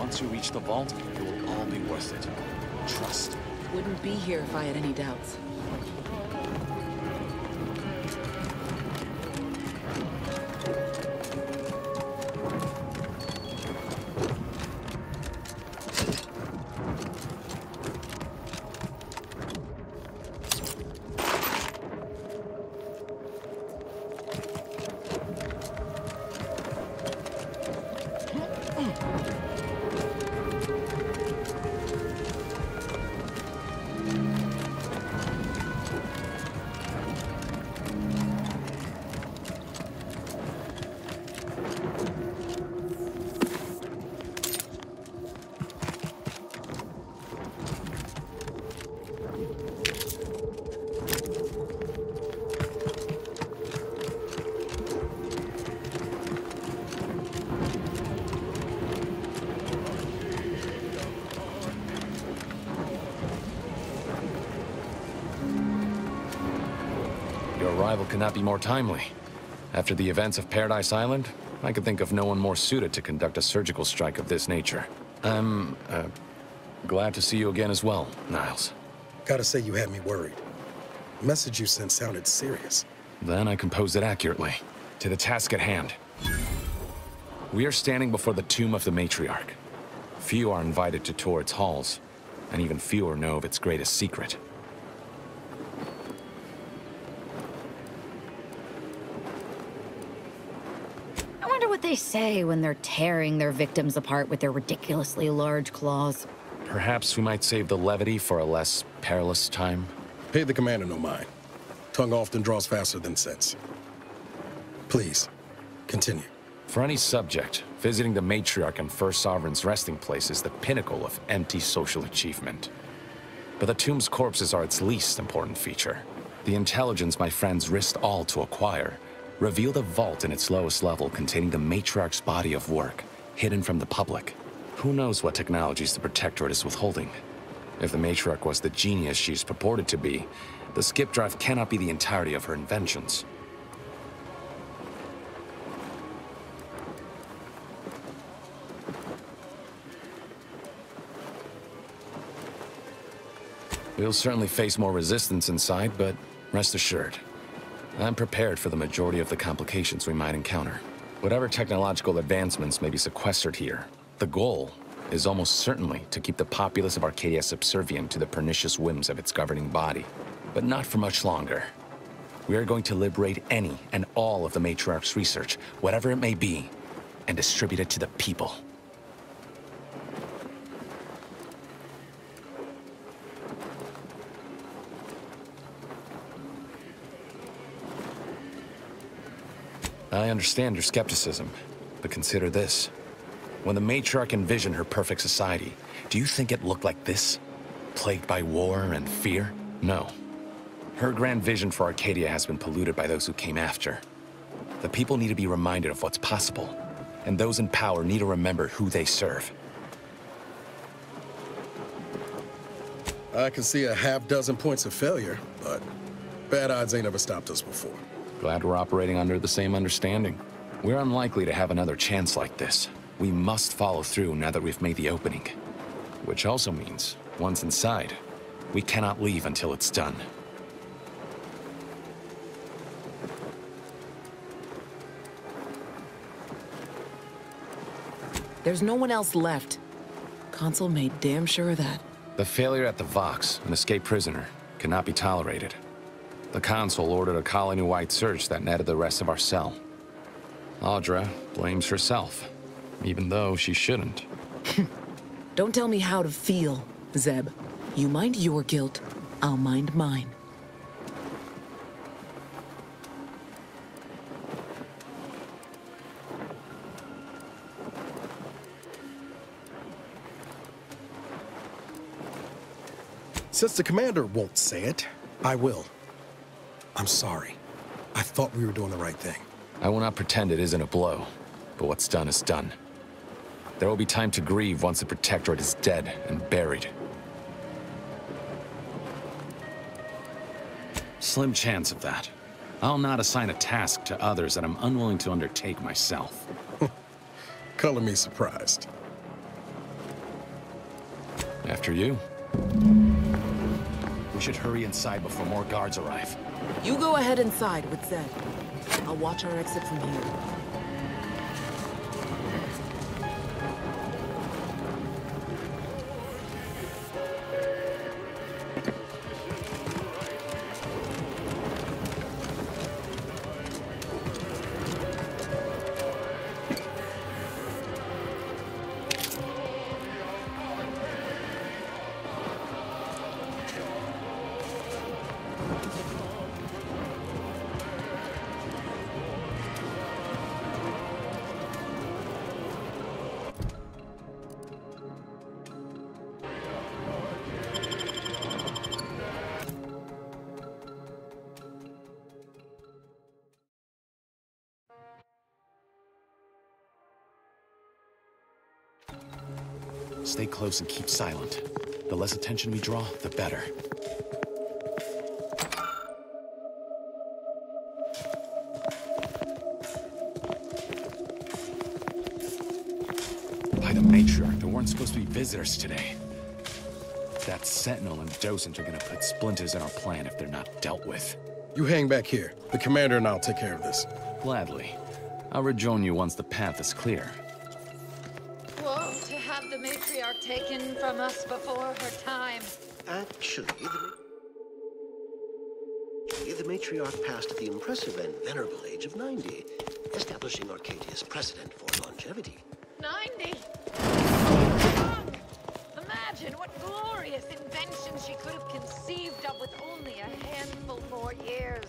once you reach the vault, it will all be worth it. Trust. Wouldn't be here if I had any doubts. Your arrival could not be more timely. After the events of Paradise Island, I could think of no one more suited to conduct a surgical strike of this nature. I'm, glad to see you again as well, Niles. Gotta say you had me worried. The message you sent sounded serious. Then I composed it accurately. To the task at hand. We are standing before the tomb of the matriarch. Few are invited to tour its halls, and even fewer know of its greatest secret. I wonder what they say when they're tearing their victims apart with their ridiculously large claws. Perhaps we might save the levity for a less perilous time. Pay the commander no mind. Tongue often draws faster than sense. Please, continue. For any subject, visiting the matriarch and First Sovereign's resting place is the pinnacle of empty social achievement. But the tomb's corpses are its least important feature. The intelligence my friends risked all to acquire revealed a vault in its lowest level containing the matriarch's body of work, hidden from the public. Who knows what technologies the Protectorate is withholding? If the matriarch was the genius she's purported to be, the skip drive cannot be the entirety of her inventions. We'll certainly face more resistance inside, but rest assured, I'm prepared for the majority of the complications we might encounter. Whatever technological advancements may be sequestered here, the goal is almost certainly to keep the populace of Arcadia subservient to the pernicious whims of its governing body. But not for much longer. We are going to liberate any and all of the matriarch's research, whatever it may be, and distribute it to the people. I understand your skepticism, but consider this. When the matriarch envisioned her perfect society, do you think it looked like this? Plagued by war and fear? No. Her grand vision for Arcadia has been polluted by those who came after. The people need to be reminded of what's possible, and those in power need to remember who they serve. I can see a half-dozen points of failure, but bad odds ain't ever stopped us before. Glad we're operating under the same understanding. We're unlikely to have another chance like this. We must follow through now that we've made the opening. Which also means, once inside, we cannot leave until it's done. There's no one else left. Consul made damn sure of that. The failure at the Vox, an escaped prisoner, cannot be tolerated. The Consul ordered a colony-wide search that netted the rest of our cell. Audra blames herself, even though she shouldn't. Don't tell me how to feel, Zeb. You mind your guilt, I'll mind mine. Since the commander won't say it, I will. I'm sorry. I thought we were doing the right thing. I will not pretend it isn't a blow, but what's done is done. There will be time to grieve once the Protectorate is dead and buried. Slim chance of that. I'll not assign a task to others that I'm unwilling to undertake myself. Color me surprised. After you. We should hurry inside before more guards arrive. You go ahead inside with Zed. I'll watch our exit from here. Stay close and keep silent. The less attention we draw, the better. By the matriarch, there weren't supposed to be visitors today. That Sentinel and Docent are gonna put splinters in our plan if they're not dealt with. You hang back here. The commander and I'll take care of this. Gladly. I'll rejoin you once the path is clear. Whoa, to have the matriarch taken from us before her time. Actually, the matriarch passed at the impressive and venerable age of 90, establishing Arcadia's precedent for longevity. 90? Imagine what glorious inventions she could have conceived of with only a handful more years.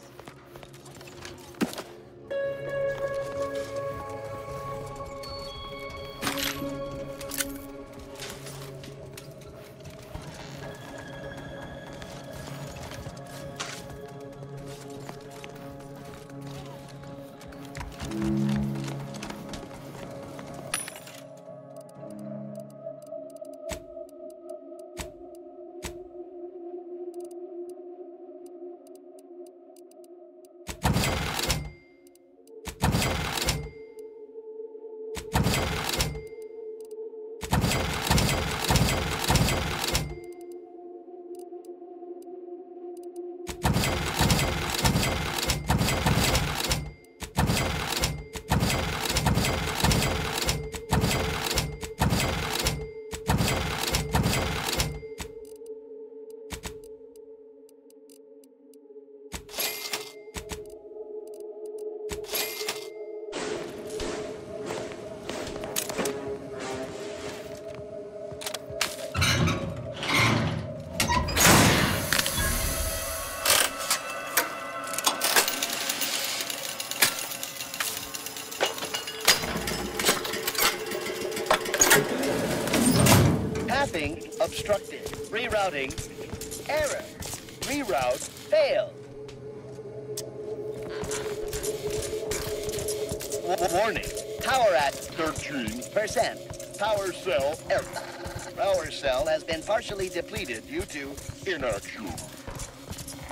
Obstructed. Rerouting. Error. Reroute failed. Warning. Power at 13%. Power cell error. Power cell has been partially depleted due to inaction.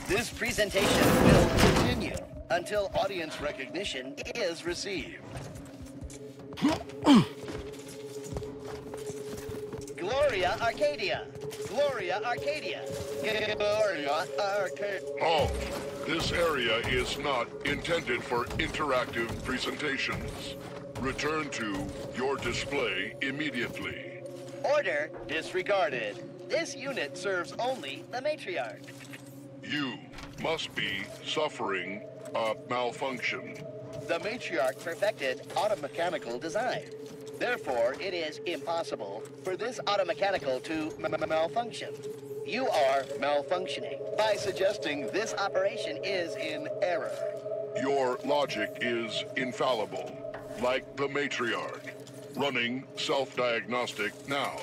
This presentation will continue until audience recognition is received. Gloria Arcadia! Gloria Arcadia! Gloria Arcadia! Oh, this area is not intended for interactive presentations. Return to your display immediately. Order disregarded. This unit serves only the matriarch. You must be suffering a malfunction. The matriarch perfected automechanical design. Therefore, it is impossible for this automechanical to malfunction. You are malfunctioning by suggesting this operation is in error. Your logic is infallible, like the matriarch. Running self-diagnostic now.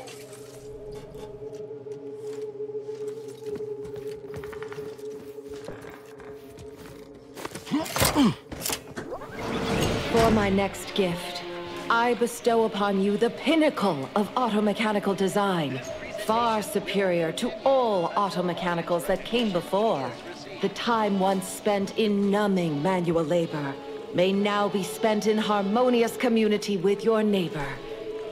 For my next gift, I bestow upon you the pinnacle of automechanical design, far superior to all automechanicals that came before. The time once spent in numbing manual labor may now be spent in harmonious community with your neighbor,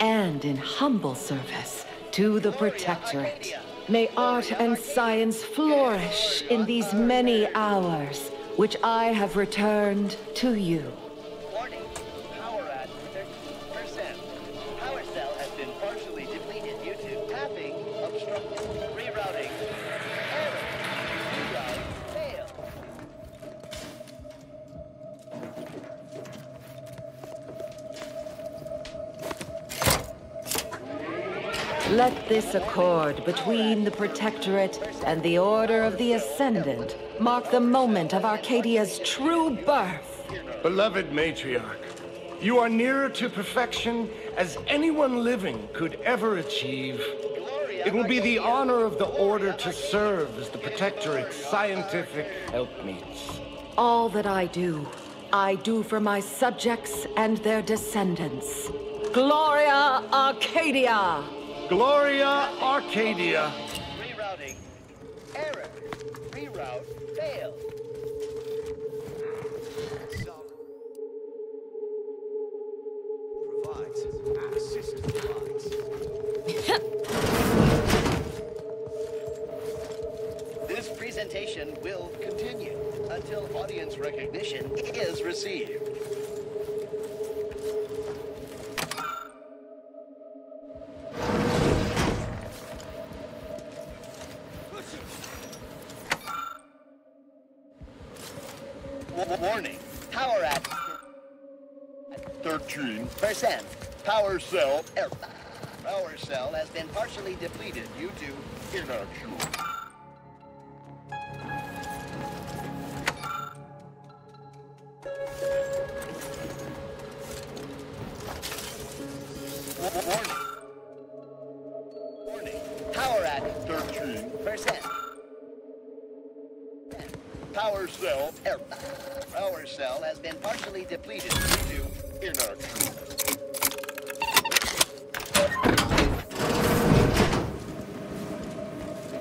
and in humble service to the Protectorate. May art and science flourish in these many hours, which I have returned to you. Warning. Power at 13%. Power cell has been partially depleted due to tapping, obstruction, rerouting, error. Reroute failed. Let this accord between the Protectorate and the Order of the Ascendant mark the moment of Arcadia's true birth. Beloved Matriarch, you are nearer to perfection as anyone living could ever achieve. It will be the honor of the Order to serve as the Protectorate's scientific helpmeets. All that I do for my subjects and their descendants. Gloria Arcadia! Gloria Arcadia! Rerouting. Error. Reroute failed. Provides assist provides. This presentation will continue until audience recognition is received. Warning. Power at 13%. Power cell error. Power cell has been partially depleted due to inaction. Warning. Power at 13%. Power cell error. Power cell has been partially depleted due to inaction.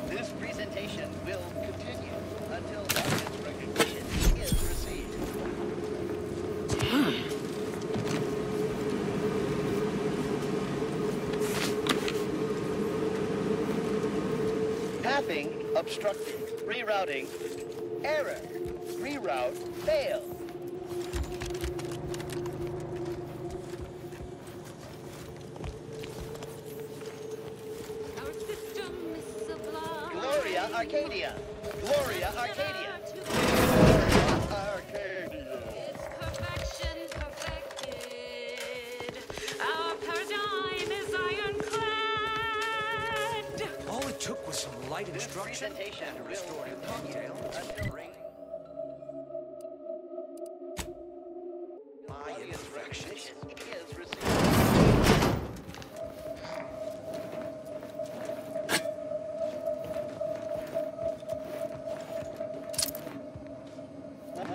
This presentation will continue until audience recognition is received. Pathing obstructed. Rerouting. Error. Reroute failed. Our system is sublime. Gloria Arcadia. Gloria Arcadia. Gloria Arcadia. Its perfection perfected. Our paradigm is ironclad. All it took was some light instruction Presentation and a will restorative continue cocktail. until My audience imperfections. recognition is received.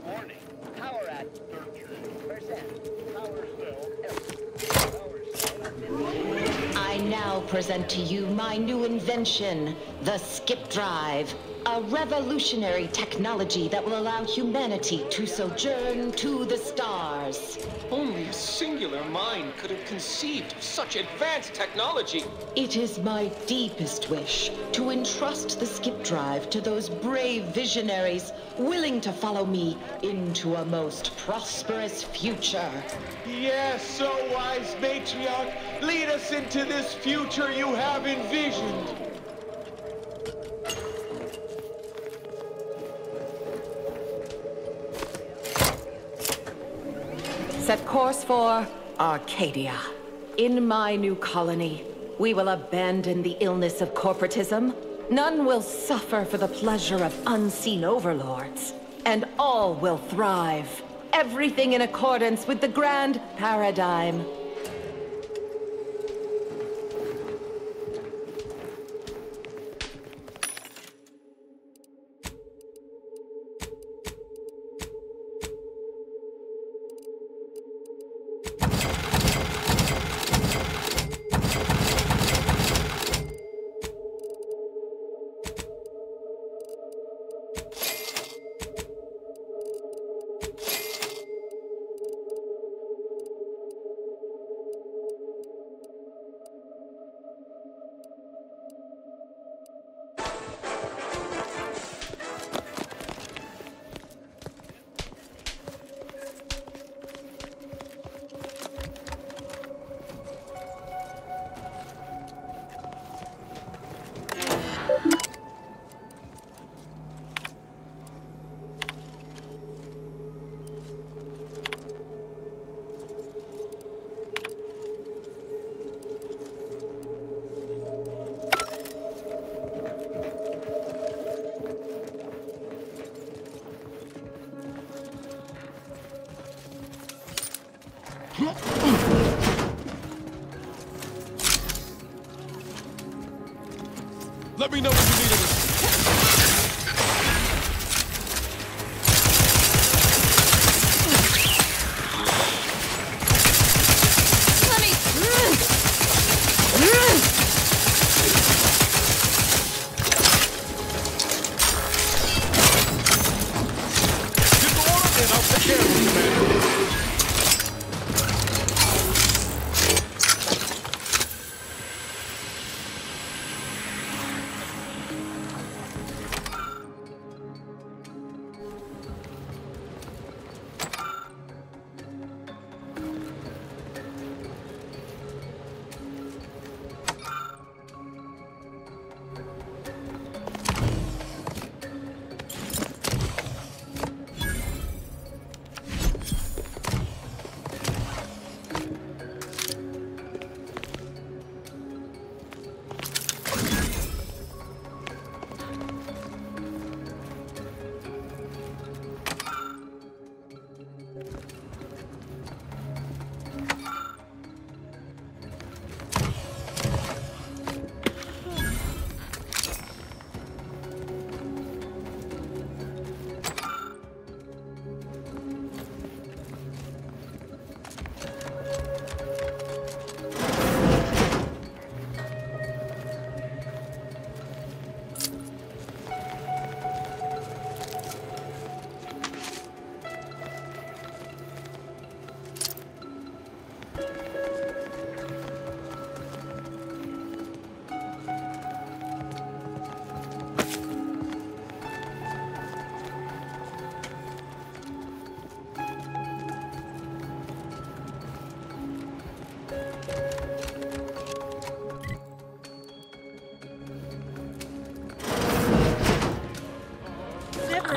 Warning. Power at 13%. Power cell error. Power cell has been I now present to you my new invention, the Skip Drive, a revolutionary technology that will allow humanity to sojourn to the stars. Only a singular mind could have conceived of such advanced technology. It is my deepest wish to entrust the Skip Drive to those brave visionaries willing to follow me into a most prosperous future. Yes, so wise matriarch, lead us into this future you have envisioned. Set course for Arcadia. In my new colony, we will abandon the illness of corporatism. None will suffer for the pleasure of unseen overlords. And all will thrive. Everything in accordance with the grand paradigm. Let me know when you need it.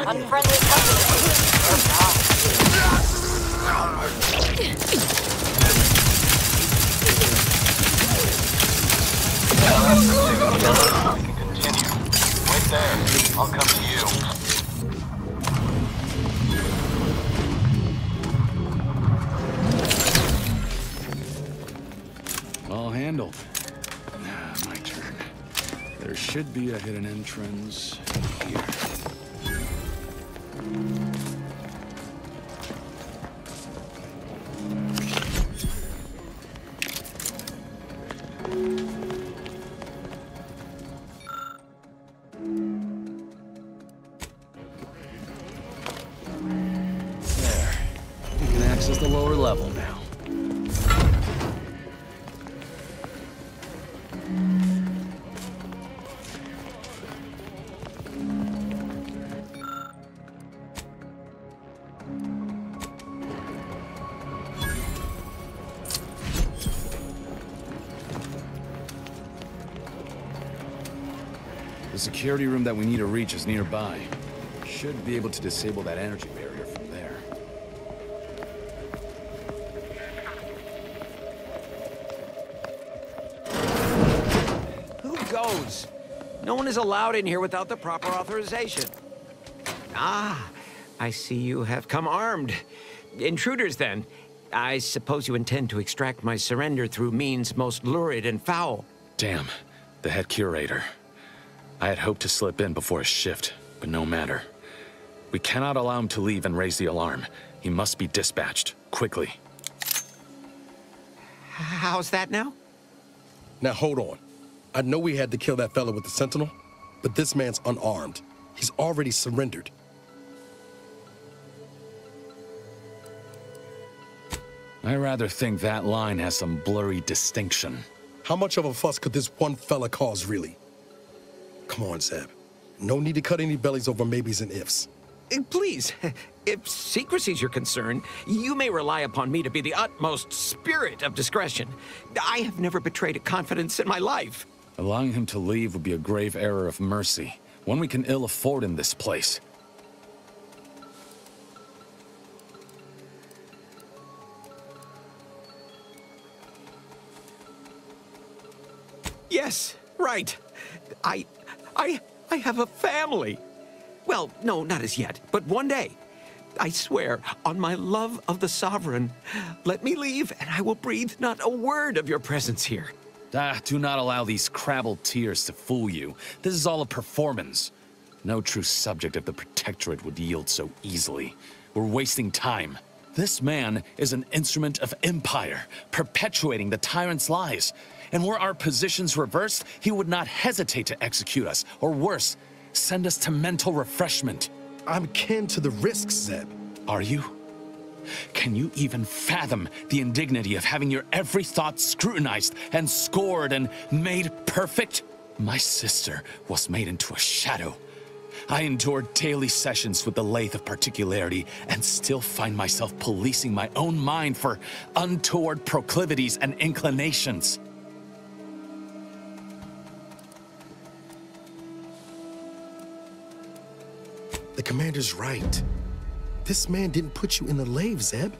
Unfriendly Continue. Wait there. I'll come to you. All handled. My turn. There should be a hidden entrance here. The lower level now. The security room that we need to reach is nearby. Should be able to disable that energy barrier from there. Goes. No one is allowed in here without the proper authorization. Ah, I see you have come armed. Intruders, then. I suppose you intend to extract my surrender through means most lurid and foul. Damn, the head curator. I had hoped to slip in before his shift, but no matter. We cannot allow him to leave and raise the alarm. He must be dispatched, quickly. How's that now? Now hold on. I know we had to kill that fella with the Sentinel, but this man's unarmed. He's already surrendered. I rather think that line has some blurry distinction. How much of a fuss could this one fella cause, really? Come on, Zeb. No need to cut any bellies over maybes and ifs. Please, if secrecy's your concern, you may rely upon me to be the utmost spirit of discretion. I have never betrayed a confidence in my life. Allowing him to leave would be a grave error of mercy, one we can ill afford in this place. Yes, right. I have a family. Well, no, not as yet, but one day. I swear, on my love of the Sovereign, let me leave and I will breathe not a word of your presence here. Do not allow these crabbled tears to fool you. This is all a performance. No true subject of the Protectorate would yield so easily. We're wasting time. This man is an instrument of empire, perpetuating the tyrant's lies. And were our positions reversed, he would not hesitate to execute us, or worse, send us to mental refreshment. I'm kin to the risks, Zeb. Are you? Can you even fathom the indignity of having your every thought scrutinized and scored and made perfect? My sister was made into a shadow. I endured daily sessions with the lathe of particularity and still find myself policing my own mind for untoward proclivities and inclinations. The commander's right. This man didn't put you in the lathe, Zeb.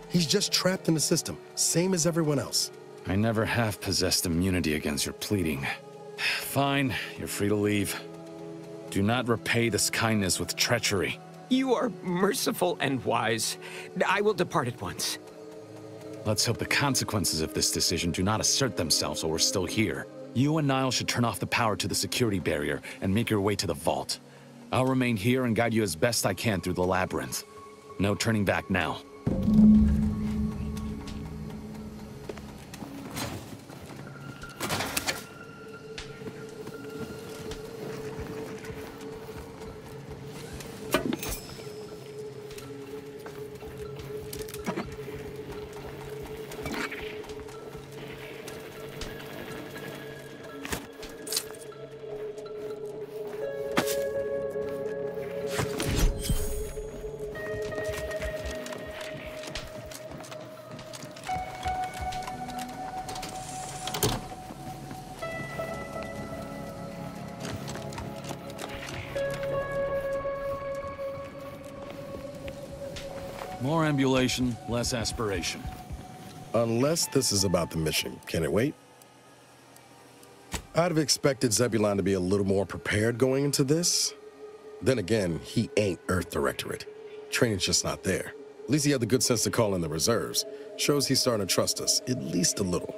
He's just trapped in the system, same as everyone else. I never have possessed immunity against your pleading. Fine, you're free to leave. Do not repay this kindness with treachery. You are merciful and wise. I will depart at once. Let's hope the consequences of this decision do not assert themselves while we're still here. You and Niall should turn off the power to the security barrier and make your way to the vault. I'll remain here and guide you as best I can through the labyrinth. No turning back now. More ambulation, less aspiration. Unless this is about the mission. Can it wait? I'd have expected Zebulon to be a little more prepared going into this. Then again, he ain't Earth Directorate. Training's just not there. At least he had the good sense to call in the reserves. Shows he's starting to trust us, at least a little.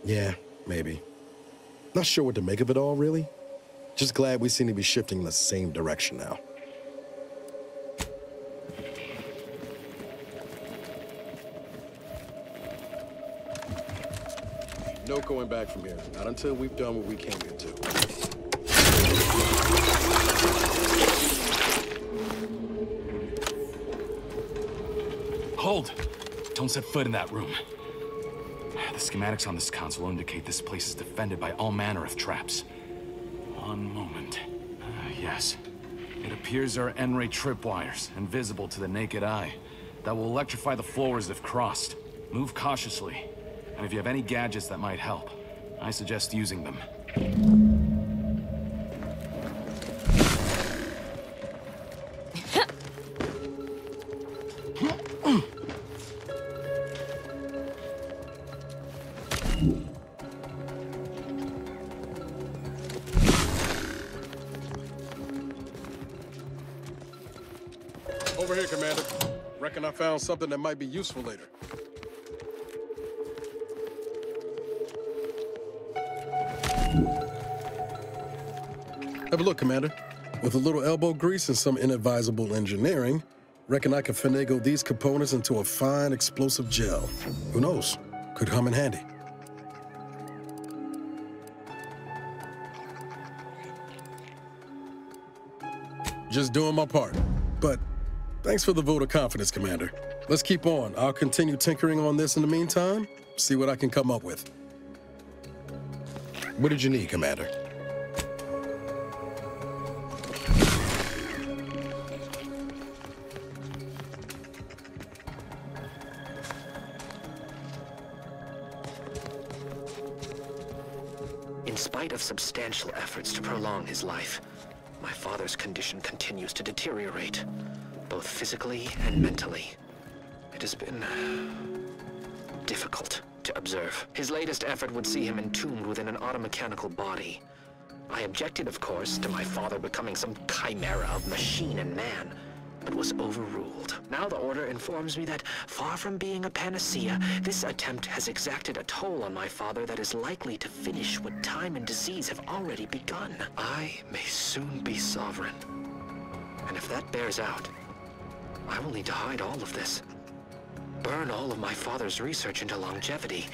Yeah, maybe. Not sure what to make of it all, really. Just glad we seem to be shifting in the same direction now. No going back from here. Not until we've done what we came here to. Hold! Don't set foot in that room. The schematics on this console indicate this place is defended by all manner of traps. One moment. Yes. It appears there are N-ray tripwires, invisible to the naked eye, that will electrify the floors if crossed. Move cautiously. And if you have any gadgets that might help, I suggest using them. Over here, Commander. Reckon I found something that might be useful later. Have a look, Commander. With a little elbow grease and some inadvisable engineering, reckon I can finagle these components into a fine explosive gel. Who knows? Could come in handy. Just doing my part. But thanks for the vote of confidence, Commander. Let's keep on. I'll continue tinkering on this in the meantime, see what I can come up with. What did you need, Commander? In spite of substantial efforts to prolong his life, my father's condition continues to deteriorate, both physically and mentally. It has been difficult to observe. His latest effort would see him entombed within an automechanical body. I objected, of course, to my father becoming some chimera of machine and man, but was overruled. Now the Order informs me that, far from being a panacea, this attempt has exacted a toll on my father that is likely to finish what time and disease have already begun. I may soon be sovereign. And if that bears out, I will need to hide all of this. Burn all of my father's research into longevity.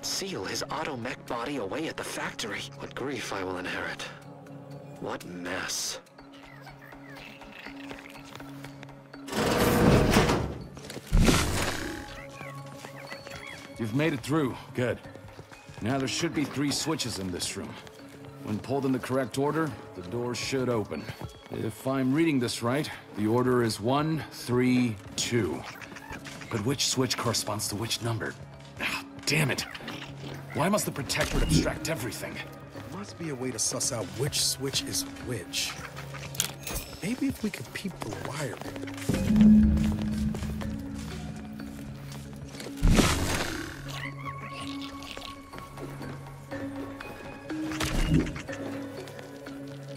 Seal his auto-mech body away at the factory. What grief I will inherit. What mess. You've made it through. Good. Now there should be 3 switches in this room. When pulled in the correct order, the door should open. If I'm reading this right, the order is 1, 3, 2. But which switch corresponds to which number? Ah, damn it! Why must the Protectorate abstract everything? There must be a way to suss out which switch is which. Maybe if we could peep the wiring.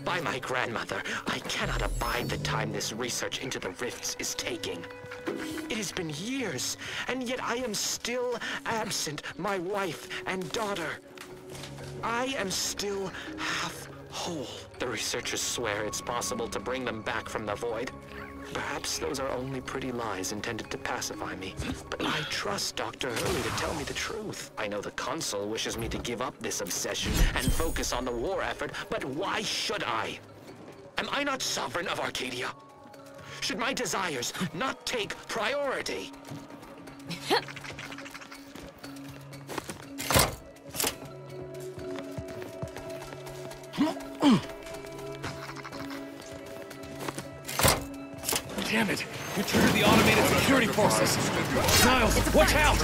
By my grandmother, I cannot abide the time this research into the rifts is taking. It has been years, and yet I am still absent my wife and daughter. I am still half whole. The researchers swear it's possible to bring them back from the void. Perhaps those are only pretty lies intended to pacify me. But I trust Dr. Hurley to tell me the truth. I know the Consul wishes me to give up this obsession and focus on the war effort, but why should I? Am I not sovereign of Arcadia? Should my desires not take priority? Damn it! You triggered the automated security forces! Niles, watch out!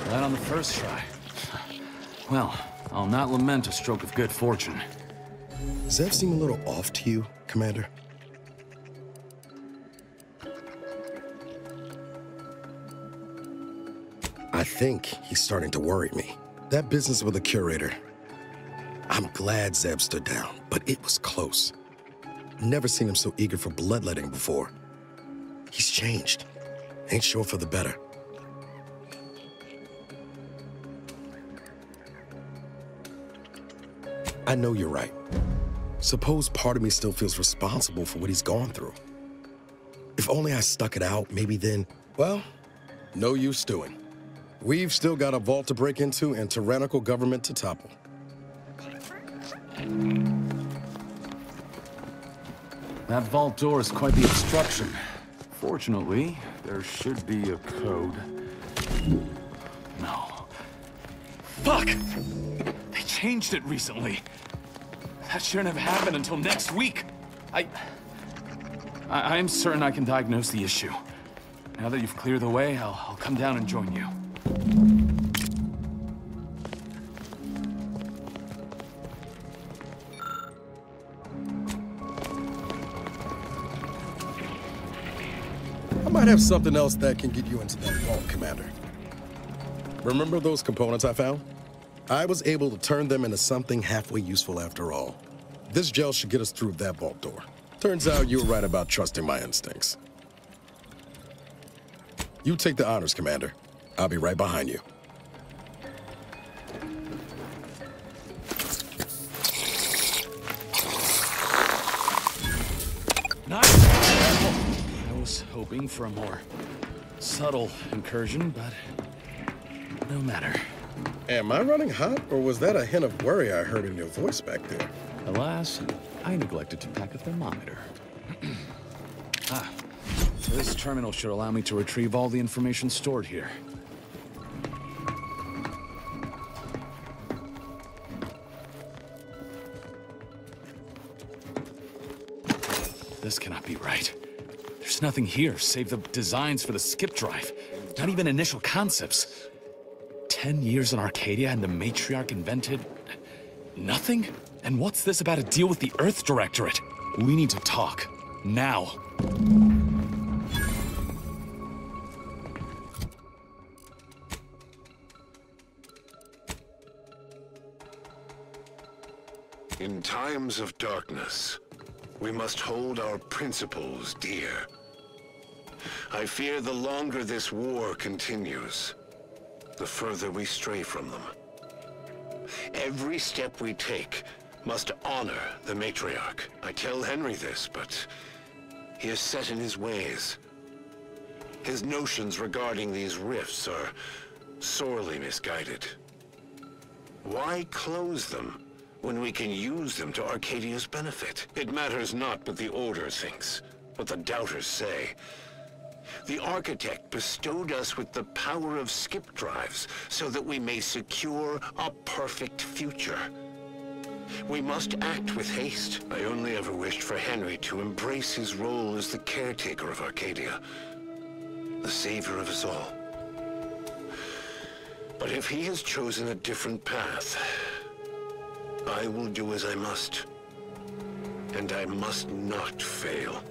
Right on the first try. Well, I'll not lament a stroke of good fortune. Does that seem a little off to you, Commander? I think he's starting to worry me. That business with the curator. I'm glad Zeb stood down, but it was close. Never seen him so eager for bloodletting before. He's changed. Ain't sure for the better. I know you're right. Suppose part of me still feels responsible for what he's gone through. If only I stuck it out, maybe then, well, no use stewing. We've still got a vault to break into and tyrannical government to topple. That vault door is quite the obstruction. Fortunately, there should be a code. No. Fuck! They changed it recently. That shouldn't have happened until next week. I'm certain I can diagnose the issue. Now that you've cleared the way, I'll come down and join you. I might have something else that can get you into that vault, Commander. Remember those components I found? I was able to turn them into something halfway useful after all. This gel should get us through that vault door. Turns out you were right about trusting my instincts. You take the honors, Commander. I'll be right behind you. Nice! I was hoping for a more subtle incursion, but no matter. Am I running hot, or was that a hint of worry I heard in your voice back there? Alas, I neglected to pack a thermometer. This terminal should allow me to retrieve all the information stored here. This cannot be right. There's nothing here save the designs for the skip drive. Not even initial concepts. 10 years in Arcadia and the Matriarch invented... nothing? And what's this about a deal with the Earth Directorate? We need to talk. Now. In times of darkness, we must hold our principles dear. I fear the longer this war continues, the further we stray from them. Every step we take must honor the Matriarch. I tell Henry this, but he is set in his ways. His notions regarding these rifts are sorely misguided. Why close them when we can use them to Arcadia's benefit? It matters not what the Order thinks, what the Doubters say. The Architect bestowed us with the power of skip drives so that we may secure a perfect future. We must act with haste. I only ever wished for Henry to embrace his role as the caretaker of Arcadia, the savior of us all. But if he has chosen a different path, I will do as I must. And I must not fail.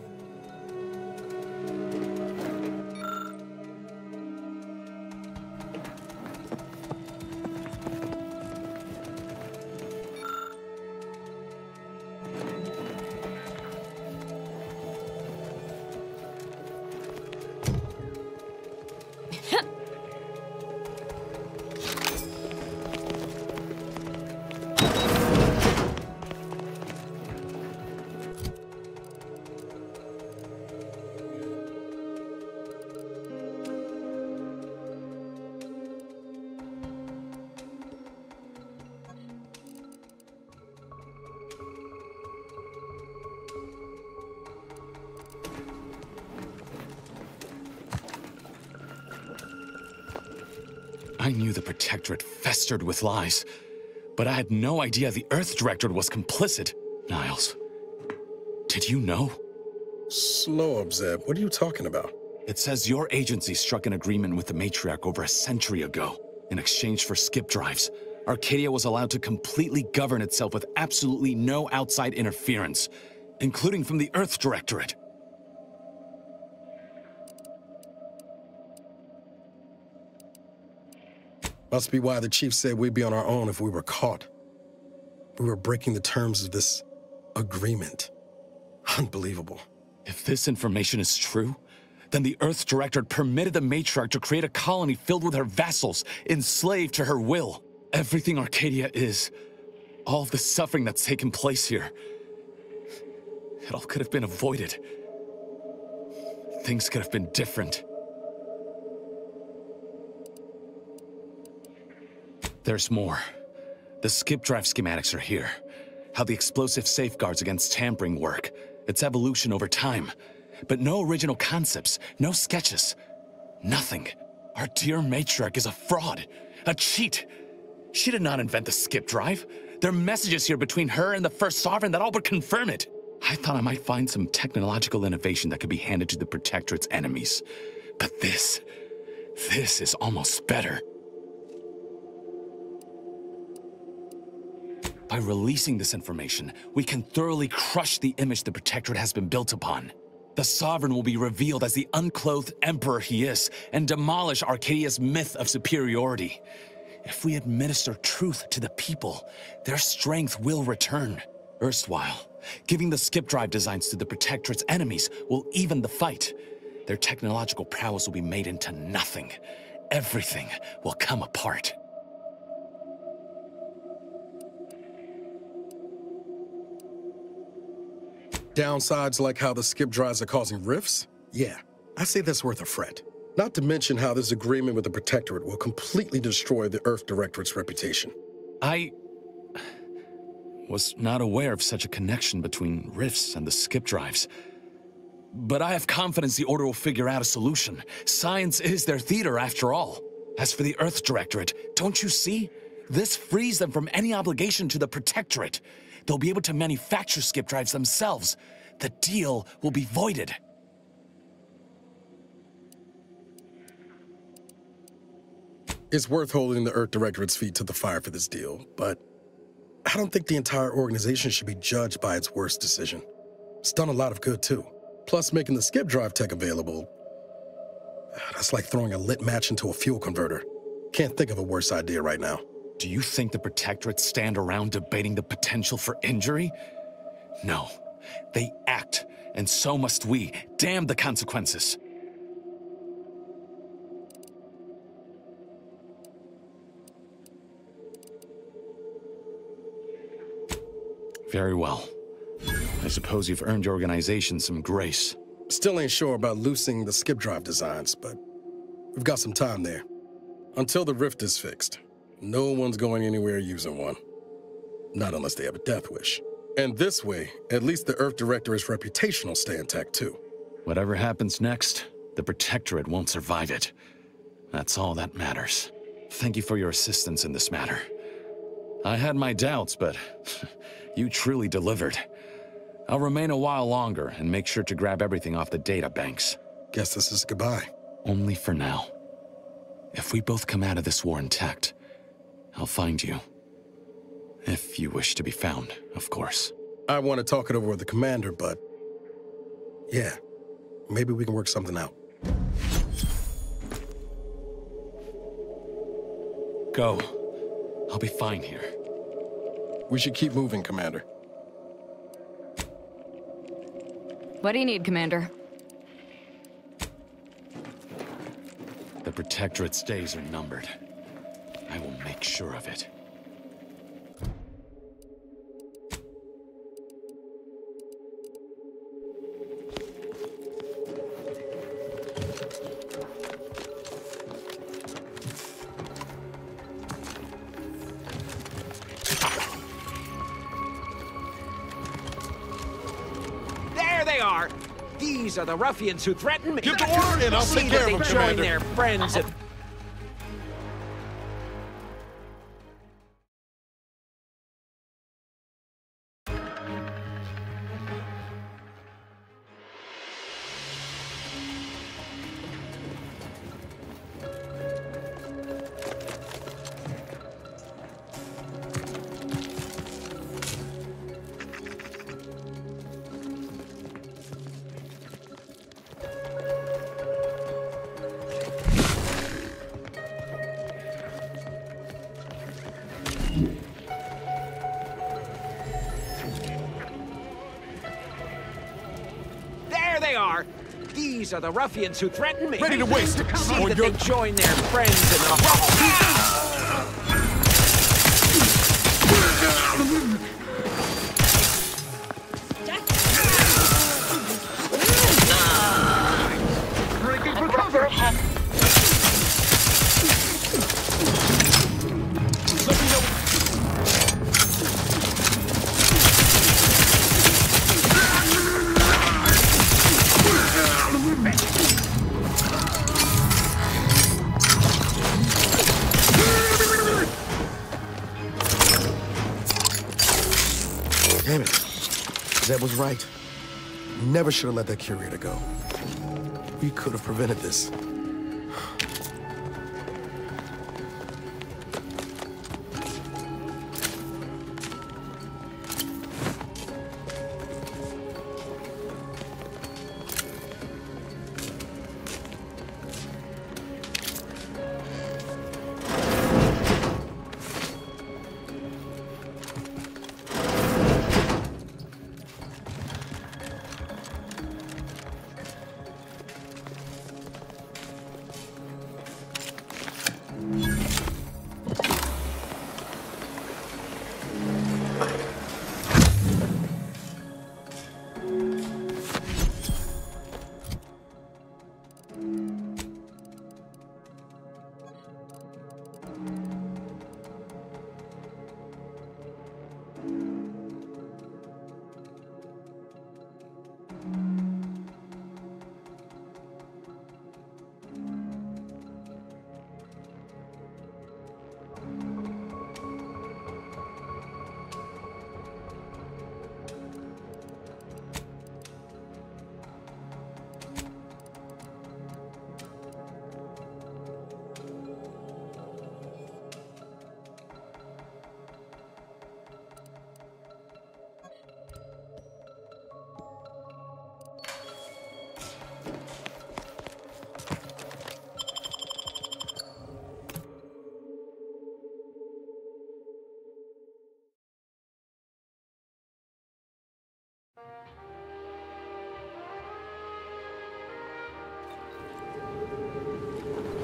I knew the Protectorate festered with lies, but I had no idea the Earth Directorate was complicit. Niles, did you know? Slow up, Zeb. What are you talking about? It says your agency struck an agreement with the Matriarch over a century ago. In exchange for skip drives, Arcadia was allowed to completely govern itself with absolutely no outside interference, including from the Earth Directorate. Must be why the chief said we'd be on our own if we were caught. We were breaking the terms of this agreement. Unbelievable. If this information is true, then the Earth Directorate permitted the Matriarch to create a colony filled with her vassals, enslaved to her will. Everything Arcadia is, all of the suffering that's taken place here, it all could have been avoided. Things could have been different. There's more. The skip drive schematics are here. How the explosive safeguards against tampering work. Its evolution over time. But no original concepts, no sketches. Nothing. Our dear Matriarch is a fraud. A cheat. She did not invent the skip drive. There are messages here between her and the First Sovereign that all but confirm it. I thought I might find some technological innovation that could be handed to the Protectorate's enemies. But this is almost better. By releasing this information, we can thoroughly crush the image the Protectorate has been built upon. The Sovereign will be revealed as the unclothed emperor he is, and demolish Arcadia's myth of superiority. If we administer truth to the people, their strength will return. Erstwhile, giving the skip drive designs to the Protectorate's enemies will even the fight. Their technological prowess will be made into nothing. Everything will come apart. Downsides like how the skip drives are causing rifts? Yeah, I say that's worth a fret. Not to mention how this agreement with the Protectorate will completely destroy the Earth Directorate's reputation. I was not aware of such a connection between rifts and the skip drives. But I have confidence the Order will figure out a solution. Science is their theater, after all. As for the Earth Directorate, don't you see? This frees them from any obligation to the Protectorate. They'll be able to manufacture skip drives themselves. the deal will be voided. It's worth holding the Earth Directorate's feet to the fire for this deal, but I don't think the entire organization should be judged by its worst decision. It's done a lot of good, too. Plus, making the skip drive tech available, that's like throwing a lit match into a fuel converter. Can't think of a worse idea right now. Do you think the Protectorate stand around debating the potential for injury? No. They act, and so must we. Damn the consequences. Very well. I suppose you've earned your organization some grace. Still ain't sure about loosening the skip drive designs, but we've got some time there. Until the rift is fixed, no one's going anywhere using one. Not unless they have a death wish. And this way, at least the Earth Directorate's reputation will stay intact too. Whatever happens next, the Protectorate won't survive it. That's all that matters. Thank you for your assistance in this matter. I had my doubts, but you truly delivered. I'll remain a while longer and make sure to grab everything off the data banks. Guess this is goodbye. Only for now. If we both come out of this war intact, I'll find you. If you wish to be found, of course. I want to talk it over with the commander, but yeah, maybe we can work something out. Go. I'll be fine here. We should keep moving, Commander. What do you need, Commander? The Protectorate's days are numbered. I will make sure of it. These are the ruffians who threaten me. Get the word in, I'll take care of them, join Commander. their friends and... These are the ruffians who threaten me. Ready to waste. See that they join their friends in the... Damn it. Zeb was right. Never should have let that curator go. We could have prevented this.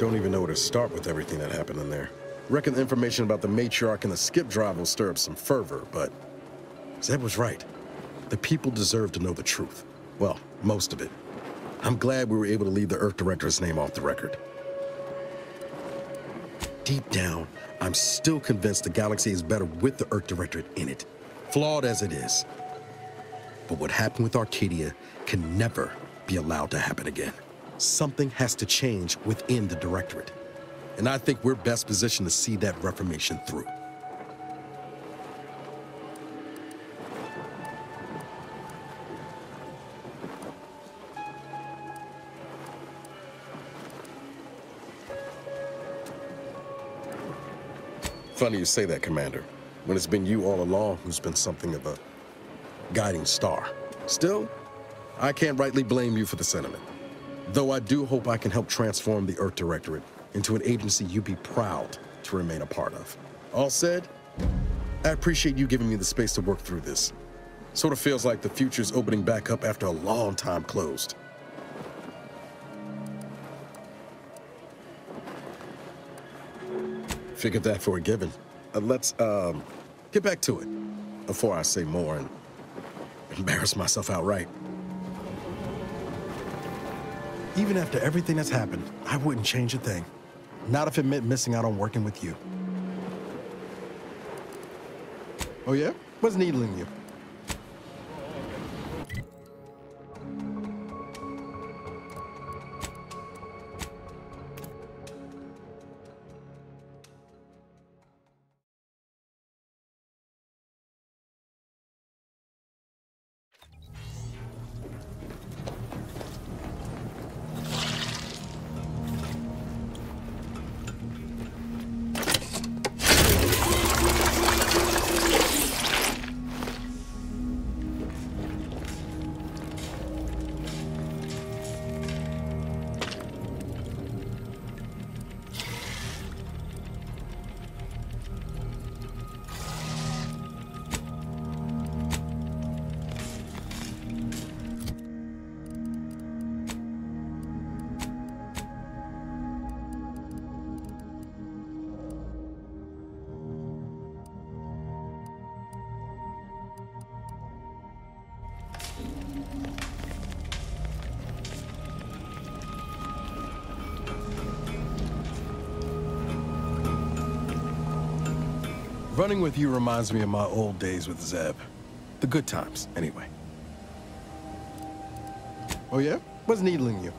don't even know where to start with everything that happened in there. Reckon the information about the matriarch and the skip drive will stir up some fervor, but Zeb was right. The people deserve to know the truth. Well, most of it. I'm glad we were able to leave the Earth Director's name off the record. Deep down, I'm still convinced the galaxy is better with the Earth Directorate in it, flawed as it is. But what happened with Arcadia can never be allowed to happen again. Something has to change within the Directorate. And I think we're best positioned to see that reformation through. Funny you say that, Commander, when it's been you all along who's been something of a guiding star. Still, I can't rightly blame you for the sentiment. Though I do hope I can help transform the Earth Directorate into an agency you'd be proud to remain a part of. All said, I appreciate you giving me the space to work through this. Sort of feels like the future's opening back up after a long time closed. Figured that for a given. Let's, get back to it before I say more and embarrass myself outright. Even after everything that's happened, I wouldn't change a thing. Not if it meant missing out on working with you. Oh yeah? What's needling you? Running with you reminds me of my old days with Zeb. The good times, anyway. Oh yeah? What's needling you?